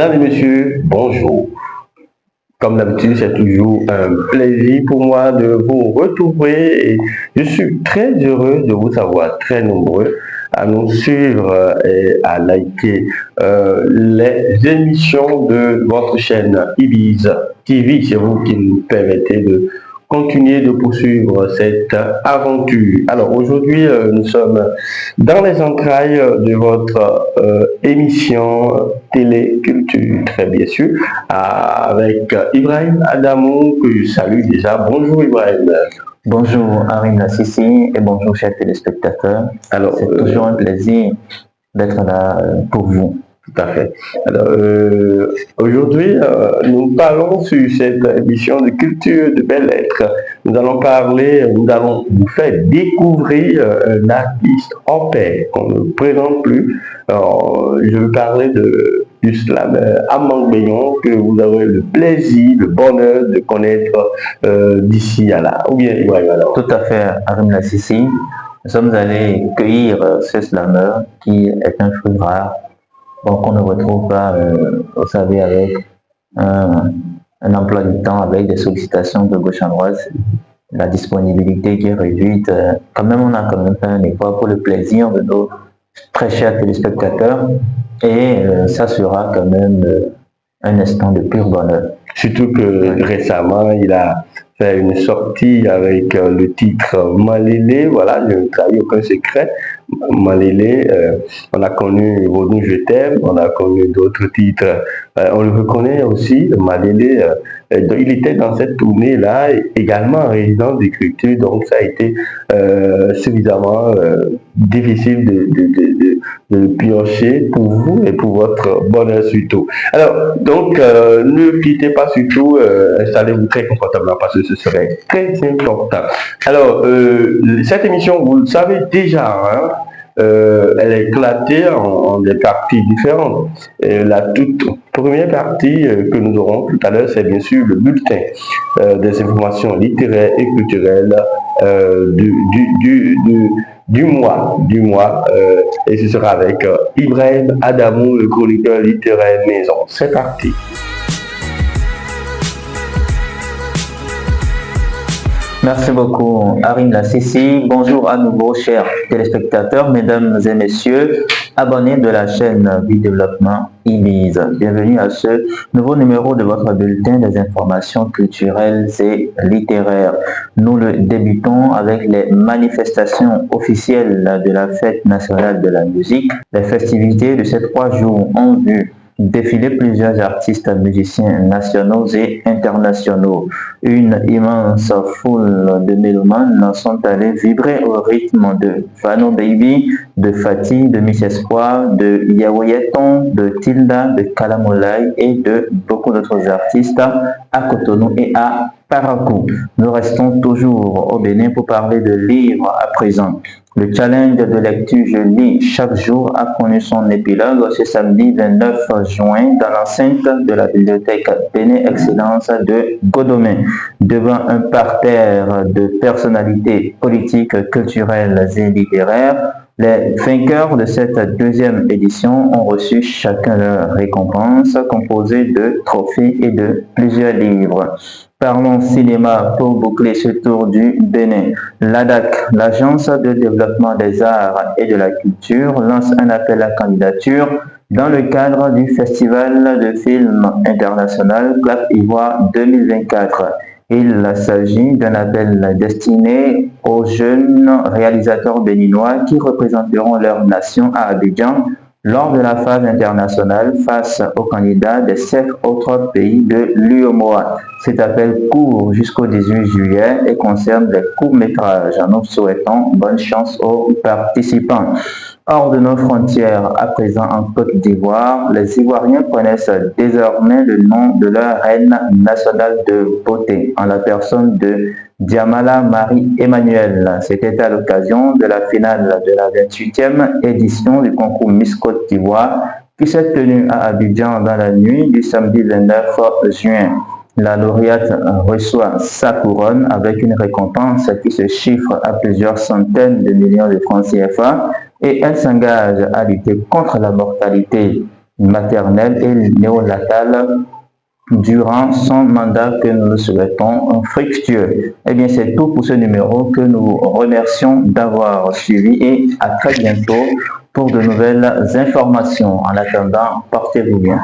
Mesdames et messieurs, bonjour. Comme d'habitude, c'est toujours un plaisir pour moi de vous retrouver et je suis très heureux de vous savoir très nombreux à nous suivre et à liker les émissions de votre chaîne Ibiz TV. C'est vous qui nous permettez de continuer de poursuivre cette aventure. Alors aujourd'hui, nous sommes dans les entrailles de votre émission Téléculture, très bien sûr, avec Ibrahim Adamou, que je salue déjà. Bonjour Ibrahim. Bonjour Arim Nassissi et bonjour chers téléspectateurs. Alors, c'est toujours un plaisir d'être là pour vous. Tout à fait. Alors, aujourd'hui, nous parlons sur cette émission de culture de belles-lettres. Nous allons vous faire découvrir un artiste hors pair qu'on ne présente plus. Alors, je veux parler du slam Amang-Beyon, que vous aurez le plaisir, le bonheur de connaître d'ici à là. Ou bien, Ibrahim, alors. Tout à fait, Arim Nassissi. Nous sommes allés cueillir ce slammer qui est un fruit rare. Bon, qu'on ne retrouve pas, vous savez, avec un emploi du temps, avec des sollicitations de gauche à droite, la disponibilité qui est réduite. Quand même, on a quand même fait un effort pour le plaisir de nos très chers téléspectateurs et ça sera quand même un instant de pur bonheur. Surtout que récemment, il a fait une sortie avec le titre Malélé. Voilà, je ne trahis aucun secret. Malélé, on a connu Vodou Je t'aime, on a connu d'autres titres. On le reconnaît aussi, Malélé. Il était dans cette tournée-là, également résident d'écriture, donc ça a été suffisamment difficile de piocher pour vous et pour votre bonheur surtout. Alors, donc, ne quittez pas surtout, installez-vous très confortablement parce que ce serait très important. Alors, cette émission, vous le savez déjà, hein, elle est éclatée en des parties différentes. La toute première partie que nous aurons tout à l'heure, c'est bien sûr le bulletin des informations littéraires et culturelles du mois, et ce sera avec Ibrahim Adamou, le chroniqueur littéraire maison. C'est parti. Merci beaucoup, Arim Nassissi. Bonjour à nouveau, chers téléspectateurs, mesdames et messieurs, abonnés de la chaîne Développement Ibiz. Bienvenue à ce nouveau numéro de votre bulletin des informations culturelles et littéraires. Nous le débutons avec les manifestations officielles de la Fête nationale de la musique. Les festivités de ces 3 jours ont vu défiler plusieurs artistes musiciens nationaux et internationaux. Une immense foule de mélomanes sont allés vibrer au rythme de Fano Baby, de Fatih, de Miss Espoir, de Yawayeton, de Tilda, de Kalamolai et de beaucoup d'autres artistes à Cotonou et à Parakou. Nous restons toujours au Bénin pour parler de livres à présent. Le challenge de lecture Je lis chaque jour a connu son épilogue ce samedi 29 juin dans l'enceinte de la bibliothèque Bénin Excellence de Godomé, devant un parterre de personnalités politiques, culturelles et littéraires. Les vainqueurs de cette 2e édition ont reçu chacun leur récompense composée de trophées et de plusieurs livres. Parlons cinéma pour boucler ce tour du Bénin. L'ADAC, l'Agence de développement des arts et de la culture, lance un appel à candidature dans le cadre du Festival de films international Clap Ivoire 2024. Il s'agit d'un appel destiné aux jeunes réalisateurs béninois qui représenteront leur nation à Abidjan lors de la phase internationale face aux candidats des 7 autres pays de l'UEMOA. Cet appel court jusqu'au 18 juillet et concerne les courts-métrages. Nous souhaitons bonne chance aux participants. Hors de nos frontières, à présent en Côte d'Ivoire, les Ivoiriens connaissent désormais le nom de leur reine nationale de beauté, en la personne de Diamala Marie-Emmanuel. C'était à l'occasion de la finale de la 28e édition du concours Miss Côte d'Ivoire qui s'est tenue à Abidjan dans la nuit du samedi 29 juin. La lauréate reçoit sa couronne avec une récompense qui se chiffre à plusieurs centaines de millions de francs CFA et elle s'engage à lutter contre la mortalité maternelle et néonatale durant son mandat que nous le souhaitons fructueux. Eh bien, c'est tout pour ce numéro que nous remercions d'avoir suivi et à très bientôt pour de nouvelles informations. En attendant, portez-vous bien.